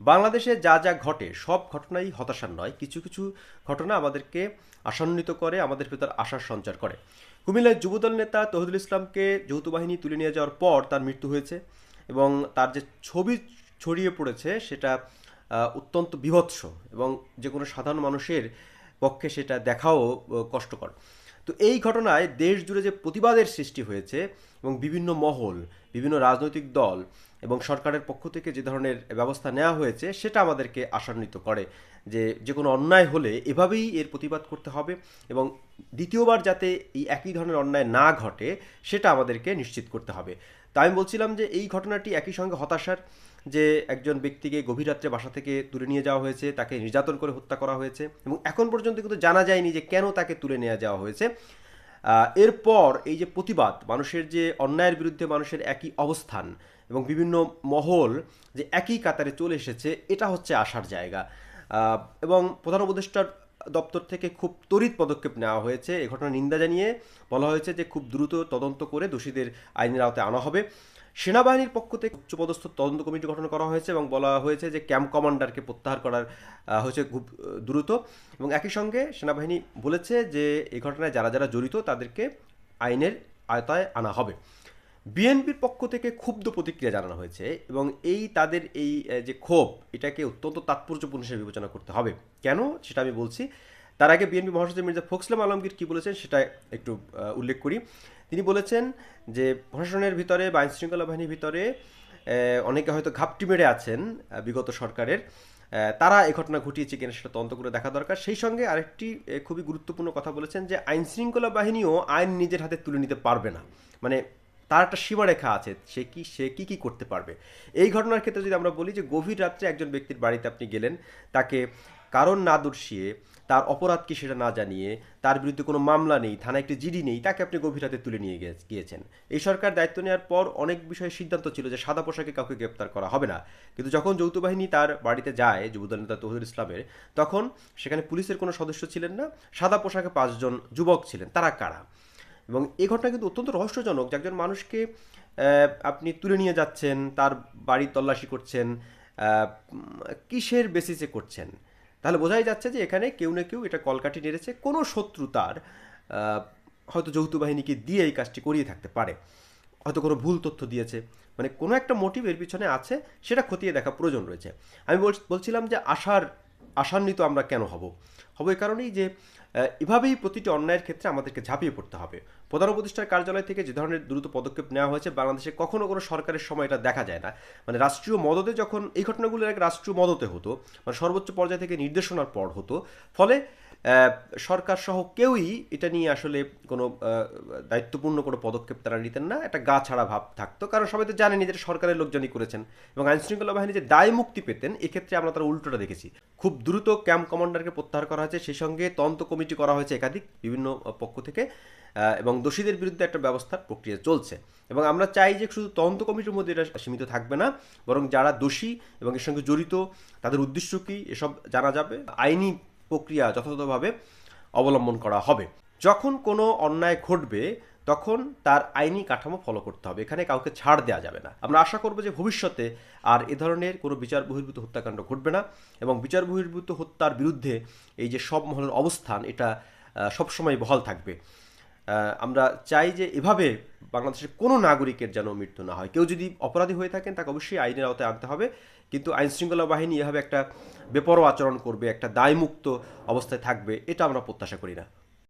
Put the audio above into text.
বাংলাদেশে যা যা ঘটে সব ঘটনাই হতাশার নয়, কিছু কিছু ঘটনা আমাদেরকে আশান্বিত করে, আমাদের ভেতর আশার সঞ্চার করে। কুমিল্লার যুবদল নেতা তৌহিদুল ইসলামকে যৌথ বাহিনী তুলে নিয়ে যাওয়ার পর তার মৃত্যু হয়েছে এবং তার যে ছবি ছড়িয়ে পড়েছে সেটা অত্যন্ত বীভৎস এবং যে কোনো সাধারণ মানুষের পক্ষে সেটা দেখাও কষ্টকর। তো এই ঘটনায় দেশ জুড়ে যে প্রতিবাদের সৃষ্টি হয়েছে এবং বিভিন্ন মহল, বিভিন্ন রাজনৈতিক দল এবং সরকারের পক্ষ থেকে যে ধরনের ব্যবস্থা নেওয়া হয়েছে সেটা আমাদেরকে আশান্বিত করে যে যে কোনো অন্যায় হলে এভাবেই এর প্রতিবাদ করতে হবে এবং দ্বিতীয়বার যাতে এই একই ধরনের অন্যায় না ঘটে সেটা আমাদেরকে নিশ্চিত করতে হবে। তাই আমি বলছিলাম যে এই ঘটনাটি একই সঙ্গে হতাশার, যে একজন ব্যক্তিকে গভীর রাত্রে বাসা থেকে তুলে নিয়ে যাওয়া হয়েছে, তাকে নির্যাতন করে হত্যা করা হয়েছে এবং এখন পর্যন্ত কিন্তু জানা যায়নি যে কেন তাকে তুলে নিয়ে যাওয়া হয়েছে। এরপর এই যে প্রতিবাদ, মানুষের যে অন্যায়ের বিরুদ্ধে মানুষের একই অবস্থান এবং বিভিন্ন মহল যে একই কাতারে চলে এসেছে, এটা হচ্ছে আশার জায়গা। এবং প্রধান উপদেষ্টার দপ্তর থেকে খুব তড়িৎ পদক্ষেপ নেওয়া হয়েছে। এ ঘটনার নিন্দা জানিয়ে বলা হয়েছে যে খুব দ্রুত তদন্ত করে দোষীদের আইনের আওতায় আনা হবে। সেনাবাহিনীর পক্ষ থেকে উচ্চপদস্থ তদন্ত কমিটি গঠন করা হয়েছে এবং বলা হয়েছে যে ক্যাম্প কমান্ডারকে প্রত্যাহার করার হয়েছে খুব দ্রুত। এবং একই সঙ্গে সেনাবাহিনী বলেছে যে এই ঘটনায় যারা যারা জড়িত তাদেরকে আইনের আওতায় আনা হবে। বিএনপির পক্ষ থেকে ক্ষুব্ধ প্রতিক্রিয়া জানানো হয়েছে এবং এই তাদের এই যে ক্ষোভ, এটাকে অত্যন্ত তাৎপর্যপূর্ণ হিসেবে বিবেচনা করতে হবে। কেন সেটা আমি বলছি। তার আগে বিএনপি মহাসচিব মির্জা ফখরুল আলমগীর কী বলেছেন সেটা একটু উল্লেখ করি। তিনি বলেছেন যে প্রশাসনের ভিতরে বা আইনশৃঙ্খলা বাহিনীর ভিতরে অনেকে হয়তো ঘাপটি মেরে আছেন বিগত সরকারের, তারা এই ঘটনা ঘটিয়েছে কিনা সেটা তদন্ত করে দেখা দরকার। সেই সঙ্গে আরেকটি খুবই গুরুত্বপূর্ণ কথা বলেছেন যে আইনশৃঙ্খলা বাহিনীও আইন নিজের হাতে তুলে নিতে পারবে না, মানে তার একটা সীমারেখা আছে, সে কি করতে পারবে। এই ঘটনার ক্ষেত্রে যদি আমরা বলি যে গভীর রাত্রে একজন ব্যক্তির বাড়িতে আপনি গেলেন, তাকে কারণ না দর্শিয়ে, তার অপরাধ কি সেটা না জানিয়ে, তার বিরুদ্ধে কোনো মামলা নেই, থানায় একটি জিডি নেই, তাকে আপনি গভীর রাতে তুলে নিয়ে গিয়েছেন। এই সরকার দায়িত্ব নেওয়ার পর অনেক বিষয়ে সিদ্ধান্ত ছিল যে সাদা পোশাকে কাউকে গ্রেপ্তার করা হবে না, কিন্তু যখন যৌথ বাহিনী তার বাড়িতে যায় যুবদল নেতা তৌহিদুল ইসলামের, তখন সেখানে পুলিশের কোনো সদস্য ছিলেন না, সাদা পোশাকে 5 জন যুবক ছিলেন। তারা কারা? এবং এই ঘটনা কিন্তু অত্যন্ত রহস্যজনক যে একজন মানুষকে আপনি তুলে নিয়ে যাচ্ছেন, তার বাড়ি তল্লাশি করছেন, কিসের বেসিসে করছেন? তাহলে বোঝাই যাচ্ছে যে এখানে কেউ না কেউ এটা কলকাঠি নেড়েছে, কোনো শত্রু তার হয়তো যৌথ বাহিনীকে দিয়ে এই কাজটি করিয়ে থাকতে পারে, হয়তো কোনো ভুল তথ্য দিয়েছে, মানে কোনো একটা মোটিভ এর পিছনে আছে, সেটা খতিয়ে দেখা প্রয়োজন রয়েছে। আমি বলছিলাম যে আশান্বিত আমরা কেন হব? এই কারণেই যে এভাবেই প্রতিটি অন্যায়ের ক্ষেত্রে আমাদেরকে ঝাঁপিয়ে পড়তে হবে। প্রধান উপদেষ্টার কার্যালয় থেকে যে ধরনের দ্রুত পদক্ষেপ নেওয়া হয়েছে, বাংলাদেশে কখনো কোনো সরকারের সময় এটা দেখা যায় না। মানে রাষ্ট্রীয় মদতে, যখন এই ঘটনাগুলো আগে রাষ্ট্রীয় মদতে হতো, মানে সর্বোচ্চ পর্যায় থেকে নির্দেশনার পর হতো, ফলে সরকার সহ কেউই এটা নিয়ে আসলে কোনো দায়িত্বপূর্ণ কোনো পদক্ষেপ তারা নিতেন না, একটা গা ছাড়া ভাব থাকতো, কারণ সবাই তো জানেন যে সরকারের লোকজনই করেছেন। এবং আইনশৃঙ্খলা বাহিনী যে দায় মুক্তি পেতেন, এক্ষেত্রে আমরা তারা উল্টোটা দেখেছি। খুব দ্রুত ক্যাম্প কমান্ডারকে প্রত্যাহার করা হয়েছে, সেই সঙ্গে তদন্ত কমিটি করা হয়েছে একাধিক বিভিন্ন পক্ষ থেকে, এবং দোষীদের বিরুদ্ধে একটা ব্যবস্থার প্রক্রিয়া চলছে। এবং আমরা চাই যে শুধু তদন্ত কমিটির মধ্যে এটা সীমিত থাকবে না, বরং যারা দোষী এবং এর সঙ্গে জড়িত, তাদের উদ্দেশ্য কী, এসব জানা যাবে, আইনি প্রক্রিয়া যথাযথভাবে অবলম্বন করা হবে। যখন কোনো অন্যায় ঘটবে তখন তার আইনি কাঠামো ফলো করতে হবে, এখানে কাউকে ছাড় দেওয়া যাবে না। আমরা আশা করব যে ভবিষ্যতে আর এ ধরনের কোনো বিচার বহির্ভূত হত্যাকাণ্ড ঘটবে না এবং বিচার বহির্ভূত হত্যার বিরুদ্ধে এই যে সব মহলের অবস্থান, এটা সবসময় বহাল থাকবে। আমরা চাই যে এভাবে বাংলাদেশের কোনো নাগরিকের যেন মৃত্যু না হয়। কেউ যদি অপরাধী হয়ে থাকেন তাকে অবশ্যই আইনের আওতায় আনতে হবে, কিন্তু আইনশৃঙ্খলা বাহিনী এভাবে একটা বেপরোয়া আচরণ করবে, একটা দায়মুক্ত অবস্থায় থাকবে, এটা আমরা প্রত্যাশা করি না।